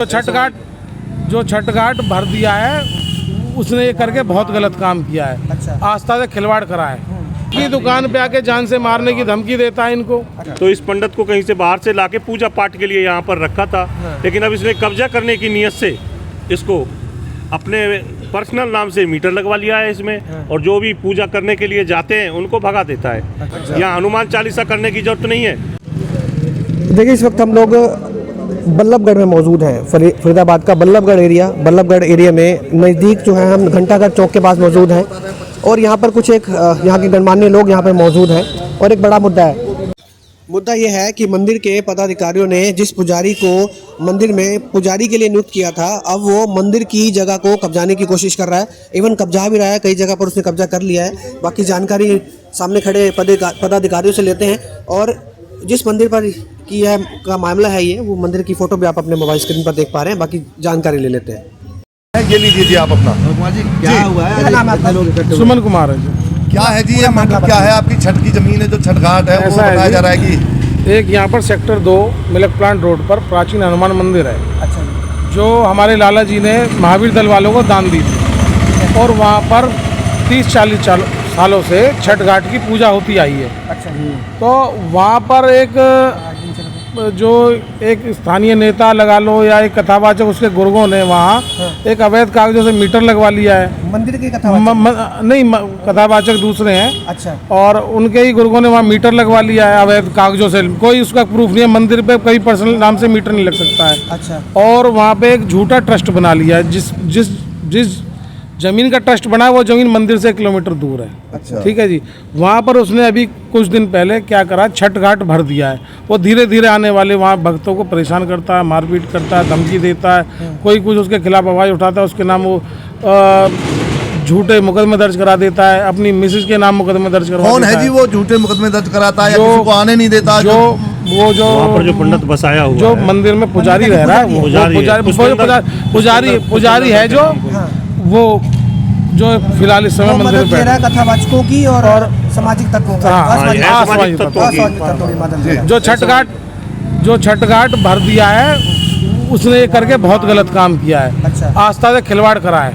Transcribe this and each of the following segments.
जो छठ घाट भर दिया है उसने ये करके बहुत गलत काम किया है। अच्छा। आस्था से खिलवाड़ करा है की दुकान पे आके जान से मारने की धमकी देता है इनको। तो इस पंडित को कहीं से बाहर से लाके पूजा पाठ के लिए यहाँ पर रखा था, लेकिन अब इसने कब्जा करने की नीयत से इसको अपने पर्सनल नाम से मीटर लगवा लिया है इसमें, और जो भी पूजा करने के लिए जाते हैं उनको भगा देता है। यहाँ हनुमान चालीसा करने की जरूरत नहीं है। देखिए, इस वक्त हम लोग बल्लभगढ़ में मौजूद हैं। फरीदाबाद का बल्लभगढ़ एरिया में नज़दीक जो है हम घंटाघर चौक के पास मौजूद हैं, और यहाँ पर कुछ यहाँ के गणमान्य लोग यहाँ पर मौजूद हैं। और एक बड़ा मुद्दा ये है कि मंदिर के पदाधिकारियों ने जिस पुजारी को मंदिर में पुजारी के लिए नियुक्त किया था, अब वो मंदिर की जगह को कब्जाने की कोशिश कर रहा है। इवन कब्जा भी रहा है, कई जगह पर उसने कब्जा कर लिया है। बाकी जानकारी सामने खड़े पदाधिकारियों से लेते हैं। और जिस मंदिर पर की है का मामला है ये, वो मंदिर की फोटो भी आप अपने मोबाइल स्क्रीन पर देख पा रहे हैं। बाकी जानकारी ले लेते हैं। ये लीजिए जी आप अपना। क्या हुआ है? क्या नाम है आपका? लोग सुमन कुमार है जी। क्या है जी ये मतलब क्या है? आपकी छठ की जमीन है जो छठ घाट है, वो बताया जा रहा है कि एक यहाँ पर सेक्टर 2 मिल्क प्लांट रोड पर प्राचीन हनुमान मंदिर है। अच्छा, जो हमारे लाला जी ने महावीर दल वालों को दान दी थी, और वहाँ पर 30-40 सालों से छठ घाट की पूजा होती आई है। अच्छा। तो वहाँ पर एक स्थानीय नेता लगा लो या एक कथावाचक, उसके गुर्गों ने वहाँ एक अवैध कागजों से मीटर लगवा लिया है। मंदिर के कथावाचक? नहीं, कथावाचक दूसरे हैं। अच्छा। और उनके ही गुर्गों ने वहाँ मीटर लगवा लिया है अवैध कागजों से। कोई उसका प्रूफ नहीं है, मंदिर पे कोई पर्सनल नाम से मीटर नहीं लग सकता है। अच्छा। और वहाँ पे एक झूठा ट्रस्ट बना लिया है। जिस जमीन का ट्रस्ट बना है वो जमीन मंदिर से 1 किलोमीटर दूर है। अच्छा। ठीक है जी। वहाँ पर उसने अभी कुछ दिन पहले क्या करा, छठ घाट भर दिया है। वो धीरे धीरे आने वाले वहाँ भक्तों को परेशान करता है, मारपीट करता है, धमकी देता है। कोई कुछ उसके खिलाफ आवाज़ उठाता है, उसके नाम वो झूठे मुकदमे दर्ज करा देता है। अपनी मिसेज के नाम मुकदमे दर्ज करवा कौन देता है जी वो झूठे मुकदमे दर्ज कराता है या किसी को आने नहीं देता? जो वहाँ पर जो पंडित बसाया हुआ जो है, मंदिर में पुजारी रह रहा है, पुजारी है वो जो फिलहाल इस समय मंदिर में है कथावाचकों की और सामाजिक तत्वों का। सामाजिक तत्वों की। जो छठ घाट भर दिया है उसने ये करके बहुत गलत काम किया है। अच्छा। आस्था से खिलवाड़ करा है।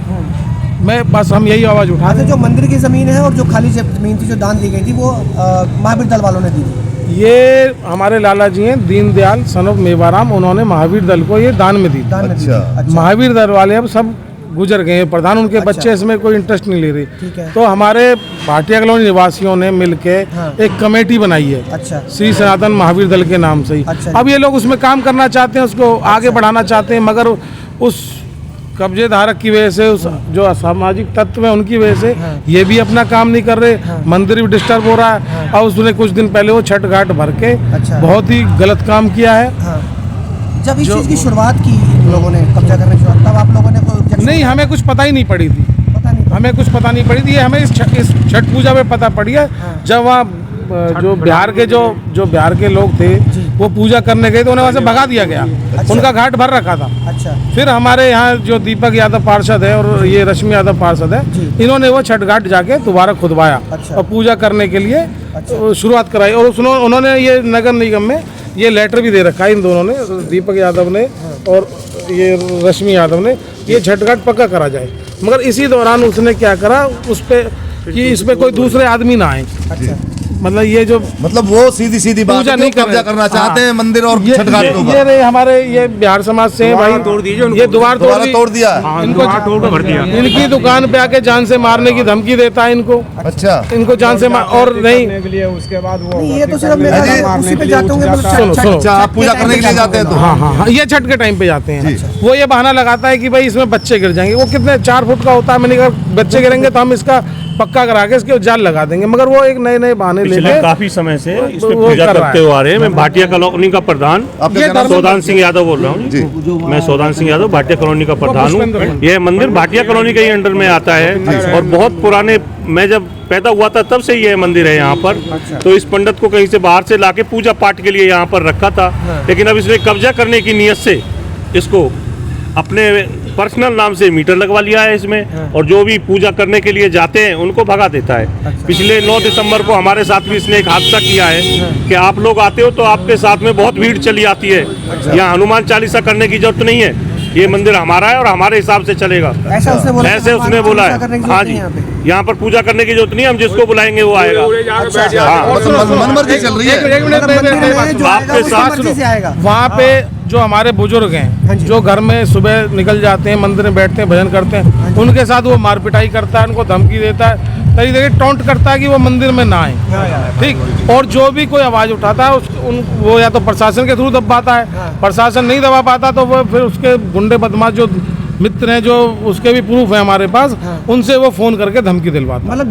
मैं बस हम यही आवाज़ उठा। जो मंदिर की ज़मीन है और जो खाली ज़मीन थी जो दान दी गई थी, वो महावीर दल वालों ने दी थी। ये हमारे लाला जी हैं दीनदयाल सन ऑफ मेवाराम, उन्होंने महावीर दल को ये दान में दी। अच्छा। महावीर दल वाले अब सब गुजर गए हैं, प्रधान उनके बच्चे इसमें कोई इंटरेस्ट नहीं ले रहे। ठीक है। तो हमारे भाटिया कॉलोनी निवासियों ने मिलके एक कमेटी बनाई है। अच्छा। श्री सनातन महावीर दल के नाम से ही। अच्छा। अब ये लोग उसमें काम करना चाहते हैं, उसको आगे बढ़ाना चाहते हैं, मगर उस कब्जे धारक की वजह से, उस जो असामाजिक तत्व है उनकी वजह से ये भी अपना काम नहीं कर रहे। मंदिर भी डिस्टर्ब हो रहा है। और उसने कुछ दिन पहले वो छठ घाट भर के बहुत ही गलत काम किया है। जब इस चीज़ की शुरुआत की इन लोगों ने कब्जा करने की शुरुआत, तब आप लोगों ने नहीं, हमें कुछ पता ही नहीं पड़ी थी। हमें कुछ पता नहीं पड़ी थी। हमें इस छठ पूजा में पता पड़ी है, जब वहाँ जो बिहार के लोग थे वो पूजा करने गए तो उन्हें वहाँ से भगा दिया गया। अच्छा। उनका घाट भर रखा था। अच्छा। फिर हमारे यहाँ जो दीपक यादव पार्षद है और ये रश्मि यादव पार्षद है, इन्होंने वो छठ घाट जाके दोबारा खुदवाया। अच्छा। और पूजा करने के लिए शुरुआत कराई। और उन्होंने ये नगर निगम में ये लेटर भी दे रखा है, इन दोनों ने, दीपक यादव ने और ये रश्मि यादव ने, ये छठ घाट पक्का करा जाए। मगर इसी दौरान उसने क्या करा, उस पे कि इसमें कोई दूसरे आदमी ना आए। अच्छा। मतलब ये जो वो सीधी बात नहीं कब्जा करना चाहते हैं मंदिर और छठ घाट को। ये हमारे ये बिहार समाज से भाई ये द्वार तोड़ दिया। इनकी दुकान पे आके जान से मारने की धमकी देता है इनको। अच्छा। इनको जान से और नहीं, उसके बाद वो ये तो सिर्फ उसी पे जाते होंगे। सुनो, आप पूजा करने के लिए जाते हैं तो? हाँ, ये छठ के टाइम पे जाते हैं। वो ये बहाना लगाता है कि भाई इसमें बच्चे गिर जाएंगे। वो कितने 4 फुट का होता है। मैंने कहा बच्चे गिरेंगे तो हम इसका पक्का करा के इसके जाल लगा देंगे। मगर वो एक नए बहाने लेके काफी समय से इस पे पूजा करते हुए आ रहे हैं। मैं भाटिया कॉलोनी का प्रधान सौदान सिंह यादव बोल रहा हूँ। मैं सौदान सिंह यादव भाटिया कॉलोनी का प्रधान हूँ। यह मंदिर भाटिया कॉलोनी के ही अंडर में आता है और बहुत पुराने, मैं जब पैदा हुआ था तब से यह मंदिर है यहाँ पर। तो इस पंडित को कहीं से बाहर से लाके पूजा पाठ के लिए यहाँ पर रखा था, लेकिन अब इसने कब्जा करने की नीयत से इसको अपने पर्सनल नाम से मीटर लगवा लिया है इसमें, और जो भी पूजा करने के लिए जाते हैं उनको भगा देता है। पिछले 9 दिसंबर को हमारे साथ भी इसने एक हादसा किया है कि आप लोग आते हो तो आपके साथ में बहुत भीड़ चली आती है। यहाँ हनुमान चालीसा करने की जरूरत नहीं है। ये मंदिर हमारा है और हमारे हिसाब से चलेगा, ऐसा उसने बोला। ऐसे उसने बोला है। हाँ जी, यहाँ पर पूजा करने की जरूरत नहीं, हम जिसको बुलाएंगे वो आएगा। मनमर्जी चल रही है। आपके साथ वहाँ पे जो हमारे बुजुर्ग हैं, जो घर में सुबह निकल जाते हैं, मंदिर में बैठते हैं, भजन करते हैं, उनके साथ वो मार पिटाई करता है, उनको धमकी देता है, तरीके टॉन्ट करता है कि वो मंदिर में ना आए, ठीक। और जो भी कोई आवाज़ उठाता है वो या तो प्रशासन के थ्रू दबाता है, प्रशासन नहीं दबा पाता तो वो फिर उसके गुंडे बदमाश जो मित्र हैं, जो उसके भी प्रूफ है हमारे पास, उनसे वो फोन करके धमकी दिलवाता। मतलब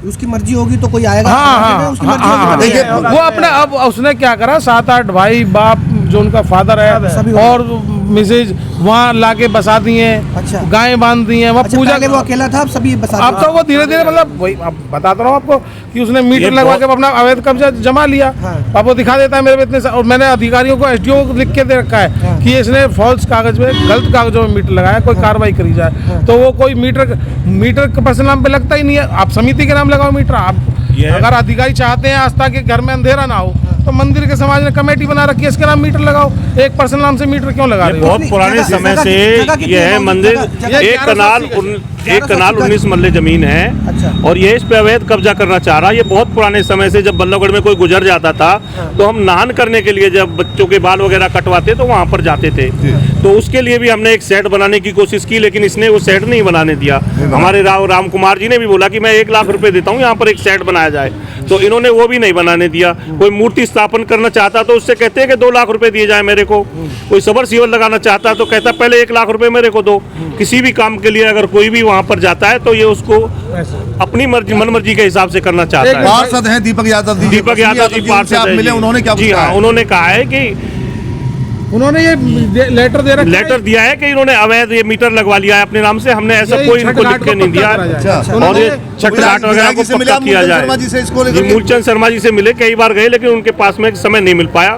उसकी मर्जी होगी तो कोई आएगा। हाँ, देखिए वो अपने, अब उसने क्या करा, 7-8 भाई बाप जो उनका फादर है और मिसेज वहाँ लाके बसा दिए, अच्छा। गायें बांध दी हैं वहाँ पूजा के। वो अकेला था, अब सभी बसा। अब तो वो धीरे धीरे, मतलब वही अब बताता रहा हूँ आपको कि उसने मीटर लगवा के अपना अवैध कब्जा जमा लिया। अब वो दिखा देता है मेरे पे इतने, और मैंने अधिकारियों को एसडीओ को लिख के दे रखा है कि इसने फॉल्स कागज में, गलत कागजों में मीटर लगाया, कोई कार्रवाई करी जाए। तो वो कोई मीटर पर्सनल नाम पे लगता ही नहीं है, आप समिति के नाम लगाओ मीटर। आप अगर अधिकारी चाहते हैं आस्था के घर में अंधेरा ना हो तो मंदिर के समाज ने कमेटी बना रखी है, इसके नाम मीटर लगाओ। एक पर्सनल नाम से मीटर क्यों लगा रहे हो? बहुत पुराने समय से यह मंदिर एक कनाल 19 मरले जमीन है। अच्छा। और ये इस पे अवैध कब्जा करना चाह रहा है। ये बहुत पुराने समय से, जब बल्लभगढ़ में कोई गुजर जाता था तो हम नहान करने के लिए जब बच्चों के बाल वगैरह कटवाते तो वहाँ पर जाते थे, तो उसके लिए भी हमने एक सेट बनाने की कोशिश की, लेकिन इसने वो सेट नहीं बनाने दिया। हमारे राम कुमार जी ने भी बोला कि मैं 1 लाख रुपए देता हूँ यहाँ पर एक सेट बनाया जाए, तो इन्होंने वो भी नहीं बनाने दिया। कोई मूर्ति स्थापन करना चाहता तो उससे कहते हैं कि 2 लाख रुपए दिए जाए मेरे को। कोई सबर सीवर लगाना चाहता तो कहता पहले 1 लाख रुपए मेरे को दो। किसी भी काम के लिए अगर कोई भी वहाँ पर जाता है तो ये उसको अपनी मर्जी, मनमर्जी के हिसाब से करना चाहता है। पार्षद हैं दीपक यादव जी, पार्षद मिले, उन्होंने क्या? जी हाँ, उन्होंने कहा है कि उन्होंने ये लेटर दिया है कि इन्होंने अवैध ये मीटर लगवा लिया है अपने नाम से। हमने ऐसा कोई इनको लिख के नहीं दिया। और ये छठ घाट वगैरह को पक्का किया जाए। मूलचंद शर्मा जी से मिले, कई बार गए, लेकिन उनके पास में समय नहीं मिल पाया।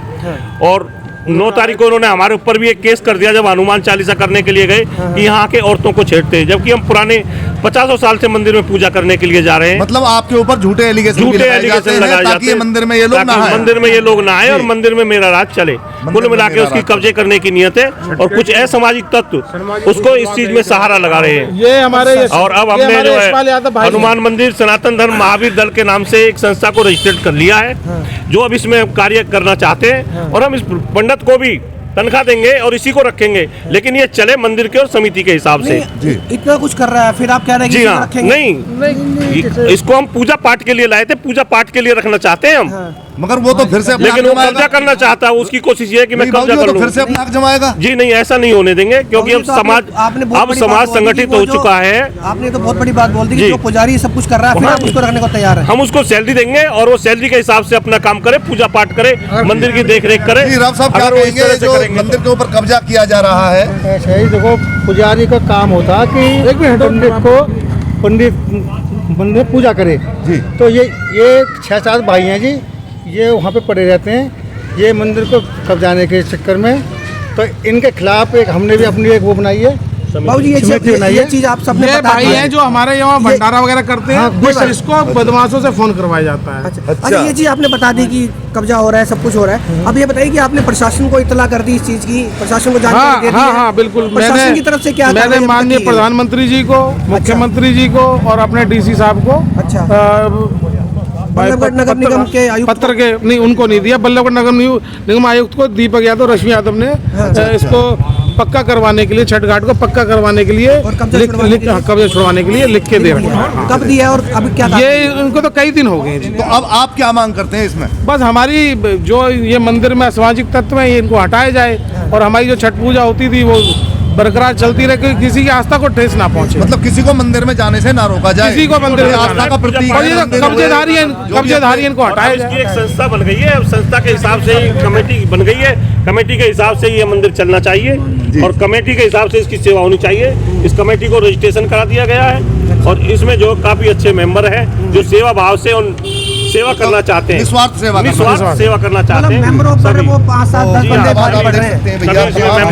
और 9 तारीख को उन्होंने हमारे ऊपर भी एक केस कर दिया जब हनुमान चालीसा करने के लिए गए कि यहाँ के औरतों को छेड़ते हैं, जबकि हम पुराने 50 साल से मंदिर में पूजा करने के लिए जा रहे हैं। मतलब आपके ऊपर झूठे एलिगेशन लगाए जाते हैं ताकि मंदिर में ये लोग ना आए, मंदिर में ये लोग ना आए और मंदिर में मेरा राज चले। कुल मिला के उसकी कब्जे करने की नियत है और कुछ असामाजिक तत्व उसको इस चीज में सहारा लगा रहे हैं। ये हमारे और अब हमने जो है हनुमान मंदिर सनातन धर्म महावीर दल के नाम से एक संस्था को रजिस्टर्ड कर लिया है, जो अब इसमें कार्य करना चाहते हैं। और हम इस पंडित को भी तनख्वाह देंगे और इसी को रखेंगे, लेकिन ये चले मंदिर के और समिति के हिसाब से। इतना कुछ कर रहा है, फिर आप कह रहे हैं जी हाँ, नहीं, इसको हम पूजा पाठ के लिए लाए थे, पूजा पाठ के लिए रखना चाहते हैं हम। मगर वो तो फिर से, लेकिन वो कब्जा करना चाहता है, उसकी कोशिश ये है कि मैं कब्जा कर लूं। फिर से अपना हक जमाएगा। जी नहीं, ऐसा नहीं होने देंगे, क्योंकि अब समाज संगठित हो चुका है। आपने तो बहुत बड़ी बात बोल दी कि जो पुजारी सब कुछ कर रहा है, फिर आप उसको रखने को तैयार है। हम उसको सैलरी देंगे और वो सैलरी के हिसाब से अपना काम करे, पूजा पाठ करे, मंदिर की देख रेख करे। राव साहब क्या कहेंगे, जो मंदिर के ऊपर कब्जा किया जा रहा है? ऐसे ही देखो, पुजारी का काम होता कि पंडित मंदिर पूजा करे जी। तो ये 6-7 भाई हैं जी, ये वहाँ पे पड़े रहते हैं ये मंदिर को कब्जाने के चक्कर में। तो इनके खिलाफ एक हमने भी अपनी एक वो बनाई है। बाबू जी, ये चीज आप सबने ये भाई हैं जो हमारे यहाँ भंडारा वगैरह करते हैं, हाँ, इसको बदमाशों से फोन करवाया जाता है। अच्छा, ये चीज आपने बता दी कि कब्जा हो रहा है, सब कुछ हो रहा है। अब ये बताइए कि आपने प्रशासन को इत्तला कर दी इस चीज की, प्रशासन को जानकारी दे दी है? हाँ, बिल्कुल। प्रशासन की तरफ से क्या मैंने माननीय प्रधानमंत्री जी को, मुख्यमंत्री जी को और अपने डीसी साहब को, अच्छा, बल्लभगढ़ नगर निगम के आयुक्त पत्र के नहीं, उनको नहीं दिया। बल्लभगढ़ नगर निगम आयुक्त को दीपक यादव, रश्मि यादव ने इसको पक्का करवाने के लिए, छठ घाट को पक्का करवाने के लिए, कब्जा छुड़वाने के लिए लिख के दे रहे हैं। कब दिया और अभी क्या? ये उनको तो कई दिन हो गए। तो अब आप क्या मांग करते हैं इसमें? बस हमारी जो ये मंदिर में असामाजिक तत्व है, ये इनको हटाया जाए और हमारी जो छठ पूजा होती थी वो बरकरार चलती रहे, किसी की आस्था को ठेस ना पहुंचे। मतलब किसी को मंदिर में जाने से ना रोका जाए, किसी को मंदिर में आस्था का प्रतीक है। कब्जेदारी इनको हटाया जाए। एक संस्था बन गई है, अब संस्था के हिसाब से कमेटी बन गई है, कमेटी के हिसाब से ये मंदिर चलना चाहिए और कमेटी के हिसाब से इसकी सेवा होनी चाहिए। इस कमेटी को रजिस्ट्रेशन करा दिया गया है और इसमें जो काफी अच्छे मेंबर हैं जो सेवा भाव से सेवा करना चाहते हैं, निस्वार्थ सेवा करना चाहते हैं। मेंबरों पर वो 5-7 बंदे भारी पड़ रहे हैं।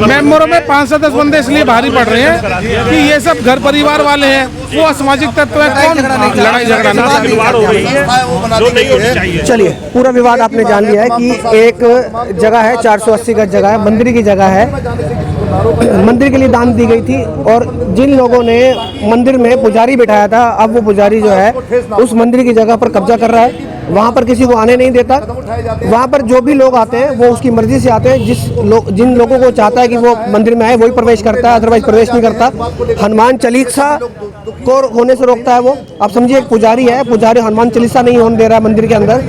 मेंबरों में 5-10 बंदे इसलिए भारी पड़ रहे हैं कि ये सब घर परिवार वाले हैं, वो असामाजिक तत्व है, कौन लड़ाई झगड़ा नहीं। चलिए, पूरा विवाद आपने जान लिया है कि एक जगह है, 480 गज जगह है, मंदिर की जगह है, मंदिर के लिए दान दी गई थी। और जिन लोगों ने मंदिर में पुजारी बिठाया था, अब वो पुजारी जो है उस मंदिर की जगह पर कब्जा कर रहा है, वहाँ पर किसी को आने नहीं देता। वहाँ पर जो भी लोग आते हैं वो उसकी मर्जी से आते हैं, जिन लोगों को चाहता है कि वो मंदिर में आए वही प्रवेश करता है, अदरवाइज प्रवेश नहीं करता। हनुमान चालीसा को होने से रोकता है वो। आप समझिए एक पुजारी है, पुजारी हनुमान चालीसा नहीं होने दे रहा है मंदिर के अंदर।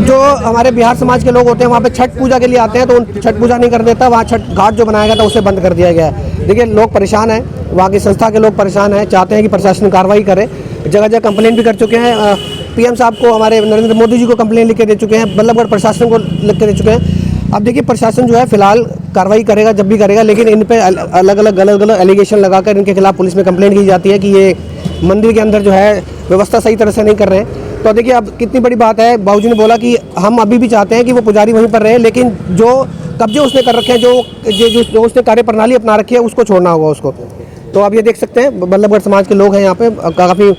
जो हमारे बिहार समाज के लोग होते हैं वहाँ पे छठ पूजा के लिए आते हैं, तो छठ पूजा नहीं कर देता। वहाँ छठ घाट जो बनाया गया था उसे बंद कर दिया गया है। देखिए लोग परेशान हैं, वहाँ की संस्था के लोग परेशान हैं, चाहते हैं कि प्रशासन कार्रवाई करे। जगह जगह कंप्लेंट भी कर चुके हैं, पीएम साहब को, हमारे नरेंद्र मोदी जी को कंप्लेंट लिख के दे चुके हैं, बल्लभगढ़ प्रशासन को लिख के दे चुके हैं। अब देखिए प्रशासन जो है फिलहाल कार्रवाई करेगा जब भी करेगा, लेकिन इन पे अलग अलग एलिगेशन लगाकर इनके खिलाफ पुलिस में कंप्लेंट की जाती है कि ये मंदिर के अंदर जो है व्यवस्था सही तरह से नहीं कर रहे हैं। तो देखिए अब कितनी बड़ी बात है, बाबूजी ने बोला कि हम अभी भी चाहते हैं कि वो पुजारी वहीं पर रहे, लेकिन जो कब्जे उसने कर रखे हैं, जो उसने कार्यप्रणाली अपना रखी है उसको छोड़ना होगा उसको। तो अब ये देख सकते हैं बल्लभगढ़ समाज के लोग हैं यहाँ पे, काफ़ी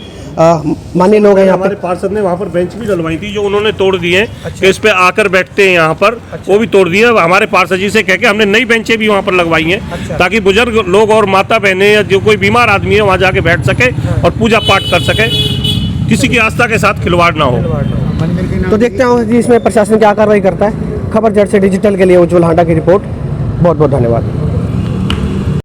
मान्य लोग हैं यहाँ पे। हमारे पार्षद ने वहाँ पर बेंच भी डलवाई थी जो उन्होंने तोड़ दिए हैं। अच्छा। इस पे आकर बैठते हैं यहाँ पर। अच्छा। वो भी तोड़ दिए। हमारे पार्षद जी से कह के हमने नई बेंचें भी वहाँ पर लगवाई हैं। अच्छा। ताकि बुजुर्ग लोग और माता बहनें या जो कोई बीमार आदमी है वहाँ जाके बैठ सके और पूजा पाठ कर सके, किसी की आस्था के साथ खिलवाड़ ना हो। तो देखते हैं जी इसमें प्रशासन क्या कार्रवाई करता है। खबर जड़ से डिजिटल के लिए उज्जवल हांडा की रिपोर्ट। बहुत बहुत धन्यवाद।